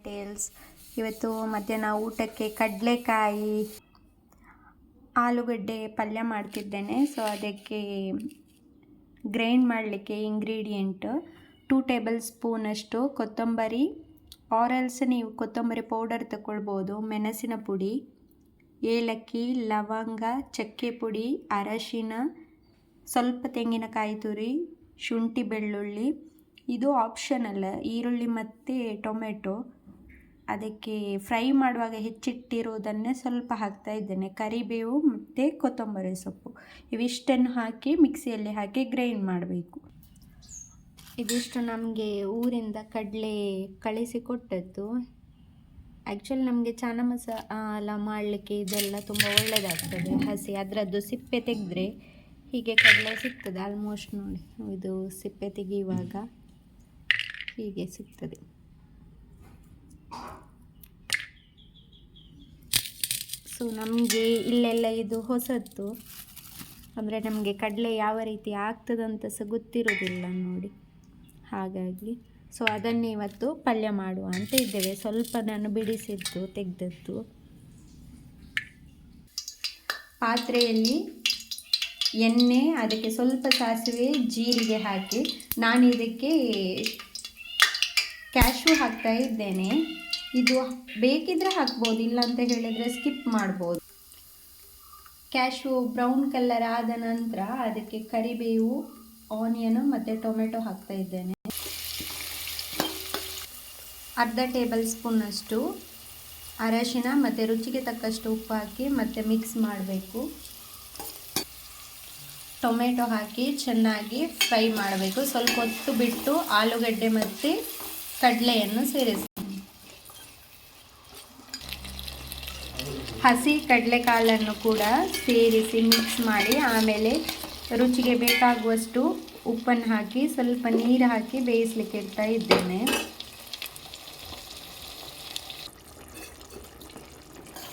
Tiles. ಇವತ್ತು ಮಧ್ಯಾಹ್ನ ಊಟಕ್ಕೆ ಕಡಲೆಕಾಯಿ ಆಲೂಗಡ್ಡೆ ಪಲ್ಯ ಮಾಡ್ತಿದ್ದೇನೆ. ಸೊ ಅದಕ್ಕೆ ಗ್ರೈಂಡ್ ಮಾಡಲಿಕ್ಕೆ ಇಂಗ್ರೀಡಿಯೆಂಟ್ 2 ಟೇಬಲ್ ಸ್ಪೂನಷ್ಟು ಕೊತ್ತಂಬರಿ, ಆರೆಲ್ಸ್ ನೀವು ಕೊತ್ತಂಬರಿ ಪೌಡರ್ ತಗೊಳ್ಬೋದು, ಮೆಣಸಿನ ಪುಡಿ, ಏಲಕ್ಕಿ, ಲವಂಗ, ಚಕ್ಕೆ ಪುಡಿ, ಅರಶಿನ, ಸ್ವಲ್ಪ ತೆಂಗಿನಕಾಯಿ ತುರಿ, ಶುಂಠಿ ಬೆಳ್ಳುಳ್ಳಿ. ಇದು ಆಪ್ಷನಲ್, ಈರುಳ್ಳಿ ಮತ್ತು ಟೊಮೆಟೊ. ಅದಕ್ಕೆ ಫ್ರೈ ಮಾಡುವಾಗ ಹೆಚ್ಚಿಟ್ಟಿರೋದನ್ನೇ ಸ್ವಲ್ಪ ಹಾಕ್ತಾ ಇದ್ದೇನೆ. ಕರಿಬೇವು ಮತ್ತು ಕೊತ್ತಂಬರಿ ಸೊಪ್ಪು ಇವಿಷ್ಟನ್ನು ಹಾಕಿ ಮಿಕ್ಸಿಯಲ್ಲಿ ಹಾಕಿ ಗ್ರೈಂಡ್ ಮಾಡಬೇಕು. ಇದಿಷ್ಟು ನಮಗೆ ಊರಿಂದ ಕಡಲೆ ಕಳಿಸಿಕೊಟ್ಟದ್ದು. ಆ್ಯಕ್ಚುಲಿ ನಮಗೆ ಚಾನ ಮಸಾಲ ಮಾಡಲಿಕ್ಕೆ ಇದೆಲ್ಲ ತುಂಬ ಒಳ್ಳೆಯದಾಗ್ತದೆ. ಹಸಿ ಅದರದ್ದು ಸಿಪ್ಪೆ ತೆಗೆದ್ರೆ ಹೀಗೆ ಕಡಲೆ ಸಿಗ್ತದೆ. ಆಲ್ಮೋಸ್ಟ್ ನೋಡಿ, ಇದು ಸಿಪ್ಪೆ ತೆಗೆಯುವಾಗ ಹೀಗೆ ಸಿಗ್ತದೆ. ಸೊ ನಮಗೆ ಇಲ್ಲೆಲ್ಲ ಇದು ಹೊಸತ್ತು, ಅಂದರೆ ನಮಗೆ ಕಡಲೆ ಯಾವ ರೀತಿ ಆಗ್ತದಂತ ಸಹ ಗೊತ್ತಿರೋದಿಲ್ಲ ನೋಡಿ. ಹಾಗಾಗಿ ಸೊ ಅದನ್ನೇ ಇವತ್ತು ಪಲ್ಯ ಮಾಡುವ ಅಂತ ಇದ್ದೇವೆ. ಸ್ವಲ್ಪ ನಾನು ಬಿಡಿಸಿದ್ದು ತೆಗೆದದ್ದು. ಪಾತ್ರೆಯಲ್ಲಿ ಎಣ್ಣೆ, ಅದಕ್ಕೆ ಸ್ವಲ್ಪ ಸಾಸಿವೆ, ಜೀರಿಗೆ ಹಾಕಿ ನಾನು ಇದಕ್ಕೆ ಕ್ಯಾಶ್ಯೂ ಹಾಕ್ತಾ ಇದ್ದೇನೆ. ಇದು ಬೇಕಿದ್ರೆ ಹಾಕ್ಬೋದು, ಇಲ್ಲ ಅಂತ ಹೇಳಿದರೆ ಸ್ಕಿಪ್ ಮಾಡ್ಬೋದು. ಕ್ಯಾಶ್ಯೂ ಬ್ರೌನ್ ಕಲರ್ ಆದ ನಂತರ ಅದಕ್ಕೆ ಕರಿಬೇವು, ಆನಿಯನ್ ಮತ್ತು ಟೊಮೆಟೊ ಹಾಕ್ತಾ ಇದ್ದೇನೆ. ಅರ್ಧ ಟೇಬಲ್ ಸ್ಪೂನಷ್ಟು ಅರಶಿನ ಮತ್ತು ರುಚಿಗೆ ತಕ್ಕಷ್ಟು ಉಪ್ಪು ಹಾಕಿ ಮತ್ತೆ ಮಿಕ್ಸ್ ಮಾಡಬೇಕು. ಟೊಮೆಟೊ ಹಾಕಿ ಚೆನ್ನಾಗಿ ಫ್ರೈ ಮಾಡಬೇಕು. ಸ್ವಲ್ಪ ಹೊತ್ತು ಬಿಟ್ಟು ಆಲೂಗಡ್ಡೆ ಮತ್ತು ಕಡಲೆಯನ್ನು ಸೇರಿಸಿ, ಹಸಿ ಕಡಲೆಕಾಳನ್ನು ಕೂಡ ಸೇರಿಸಿ ಮಿಕ್ಸ್ ಮಾಡಿ, ಆಮೇಲೆ ರುಚಿಗೆ ಬೇಕಾಗುವಷ್ಟು ಉಪ್ಪನ್ನು ಹಾಕಿ ಸ್ವಲ್ಪ ನೀರು ಹಾಕಿ ಬೇಯಿಸಲಿಕ್ಕೆ ಇಡ್ತಾ ಇದ್ದೇನೆ.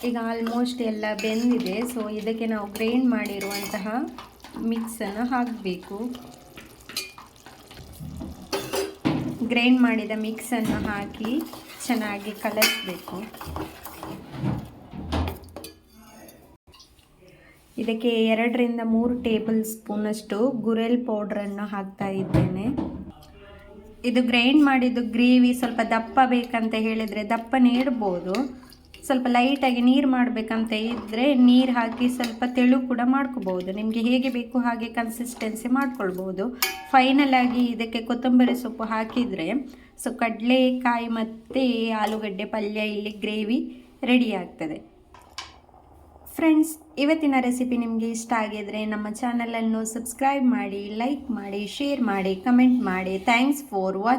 ಈಗ ಆಲ್ಮೋಸ್ಟ್ ಎಲ್ಲ ಬೆಂದಿದೆ. ಸೊ ಇದಕ್ಕೆ ನಾವು ಗ್ರೈಂಡ್ ಮಾಡಿರುವಂತಹ ಮಿಕ್ಸನ್ನು ಹಾಕಬೇಕು. ಗ್ರೈಂಡ್ ಮಾಡಿದ ಮಿಕ್ಸನ್ನು ಹಾಕಿ ಚೆನ್ನಾಗಿ ಕಲಸಬೇಕು. ಇದಕ್ಕೆ 2 ರಿಂದ 3 ಟೇಬಲ್ ಸ್ಪೂನಷ್ಟು ಗುರೆಲ್ ಪೌಡ್ರನ್ನು ಹಾಕ್ತಾ ಇದ್ದೇನೆ. ಇದು ಗ್ರೈಂಡ್ ಮಾಡಿದ್ದು ಗ್ರೇವಿ ಸ್ವಲ್ಪ ದಪ್ಪ ಬೇಕಂತ ಹೇಳಿದರೆ ದಪ್ಪನೇ ಇಡ್ಬೋದು. ಸ್ವಲ್ಪ ಲೈಟಾಗಿ ನೀರು ಮಾಡಬೇಕಂತ ಇದ್ದರೆ ನೀರು ಹಾಕಿ ಸ್ವಲ್ಪ ತೆಳು ಕೂಡ ಮಾಡ್ಕೋಬೋದು. ನಿಮಗೆ ಹೇಗೆ ಬೇಕು ಹಾಗೆ ಕನ್ಸಿಸ್ಟೆನ್ಸಿ ಮಾಡ್ಕೊಳ್ಬೋದು. ಫೈನಲ್ ಆಗಿ ಇದಕ್ಕೆ ಕೊತ್ತಂಬರಿ ಸೊಪ್ಪು ಹಾಕಿದರೆ ಸೊ ಕಡಲೆಕಾಯಿ ಮತ್ತು ಆಲೂಗಡ್ಡೆ ಪಲ್ಯ ಇಲ್ಲಿ ಗ್ರೇವಿ ರೆಡಿ ಆಗ್ತದೆ. ಫ್ರೆಂಡ್ಸ್, ಇವತ್ತಿನ ರೆಸಿಪಿ ನಿಮಗೆ ಇಷ್ಟ ಆಗಿದರೆ ನಮ್ಮ ಚಾನಲನ್ನು ಸಬ್ಸ್ಕ್ರೈಬ್ ಮಾಡಿ, ಲೈಕ್ ಮಾಡಿ, ಶೇರ್ ಮಾಡಿ, ಕಮೆಂಟ್ ಮಾಡಿ. Thanks for watching.